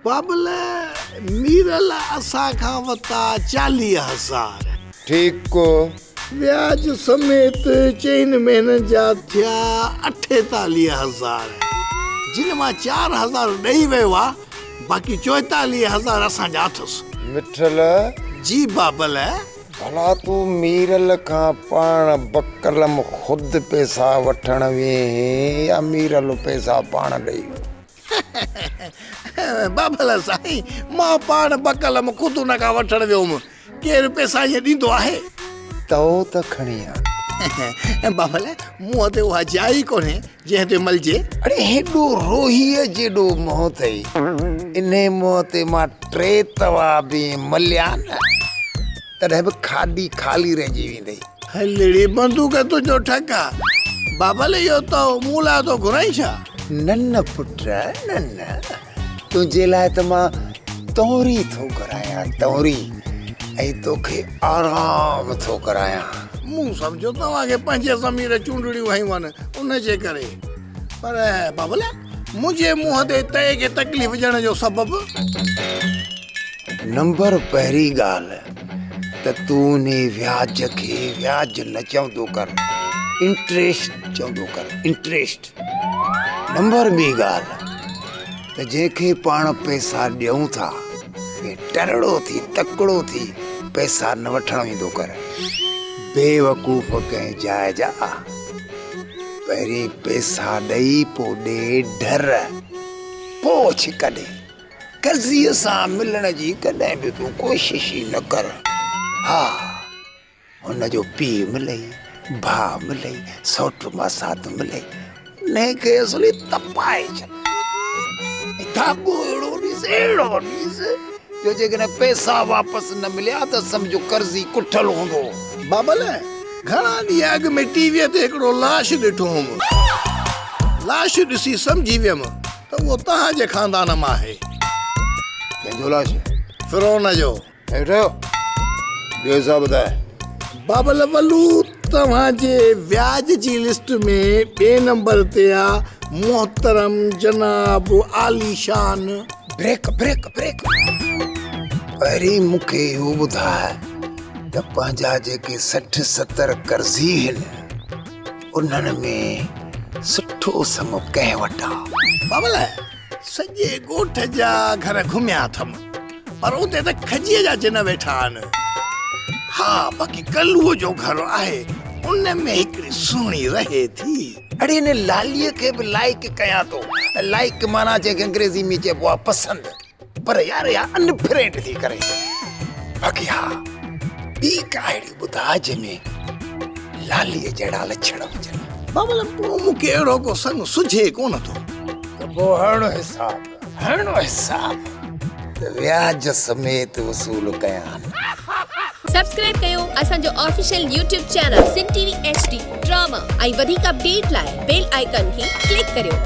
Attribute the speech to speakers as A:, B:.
A: बाबल मीरल असां खां वता 40,000
B: ठीक को
A: ब्याज समेत 4 महीननि जा थिया 48,000 जिन मां 4,000 ॾेई वियो आहे बाक़ी 44,000 असांजा अथसि।
B: मिठल
A: जी बाबल
B: भला तू मीरल खां पाण बकलम खुद पैसा वठण वे या मीरल पैसा पाण ॾेई?
A: बाबल साईं मां पाण बकलम खुद उन खां वठण वियुमि। केरु पैसा ईअं ॾींदो आहे?
B: तो त खणी आ
A: बाबल मूं ते उहा जाइ कोन्हे जंहिं ते मलजे।
B: अरे हेॾो रोहीअ जेॾो मोह अथई इन मोह ते मां 3 तवा बि मलिया न तॾहिं बि खाडी खाली रहिजी वेंदई।
A: हलड़ी बंदूक तुंहिंजो ठका बाबल इहो तो मूं लाइ तो घुराई छा?
B: न पुट न तुंहिंजे लाइ त मां तौरी थो घुरायां तौरी ऐं तोखे आराम थो करायां।
A: मूं सम्झो तव्हांखे 5 ज़मीर चूंडड़ियूं हयूं आहिनि उन जे करे। पर बाबल मुंहिंजे मुंहं ते तए खे तकलीफ़ ॾियण जो सबबु?
B: नंबर पहिरीं ॻाल्हि त तूं ने व्याज खे व्याज न चवंदो कर, इंट्रेस्ट चवंदो कर, इंट्रेस्ट। नंबर ॿी ॻाल्हि त जंहिंखे पाण पैसा ॾियूं था टरड़ो थी तकड़ो थी पैसा न वठण वेंदो कर। बेवकूफ़ कंहिं जाइ जा पहिरीं पैसा ॾेई पोइ ॾे डर पोइ कॾहिं कर्ज़ीअ सां मिलण जी कॾहिं बि तूं कोशिश ई न कर। हा हुनजो पीउ मिलई भाउ मिलई सौट मासात मिलई उनखे असली तपाए छॾ धाॻो अहिड़ो ॾिस जो जेकॾहिं पैसा वापसि न मिलिया त सम्झो कर्ज़ी कुठल हूंदो।
A: बाबल घणा ॾींहं अॻु में टीवीअ ते हिकिड़ो लाश ॾिठो हुउमि। लाश ॾिसी सम्झी वियुमि त उहो तव्हांजे खानदान मां आहे।
B: कंहिंजो लाश?
A: फिरोन जो।
B: हेठो ॿियो हिसाब ॿुधाए।
A: बाबल वलू तव्हांजे व्याज जी लिस्ट में 2 नंबर ते आहे मोहतरम जनाब आलीशान।
B: ब्रेक ब्रेक ब्रेक पहिरीं मूंखे इहो ॿुधाए त पंहिंजा जेके 60-70 कर्ज़ी आहिनि उन्हनि में सुठो सम कंहिं वटां?
A: बाबल सॼे ॻोठ जा घर घुमिया अथमि पर उते त खजीअ जा जिन वेठा आहिनि। हा बाक़ी कल्लूअ जो घर आहे उन में हिकिड़ी सुहिणी रहे थी।
B: अड़े इन लालीअ खे बि लाइक कयां थो। लाइक माना जंहिंखे अंग्रेज़ी में चइबो आहे पसंदि, पर यार अनफ्रेंड थी करे। बाक़ी हा ॿी का अहिड़ी ॿुधा जंहिंमें लालीअ जहिड़ा लक्षण हुजनि।
A: बाबल पोइ मूंखे अहिड़ो को संग सुझे कोन थो।
B: त पोइ हणो हिसाब त व्याज समेत वसूल कयां।
C: सब्सक्राइब कयो असांजो official YouTube channel Singh TV HD drama ऐं वधीक अपडेट लाइ बेल आइकन खे क्लिक करियो।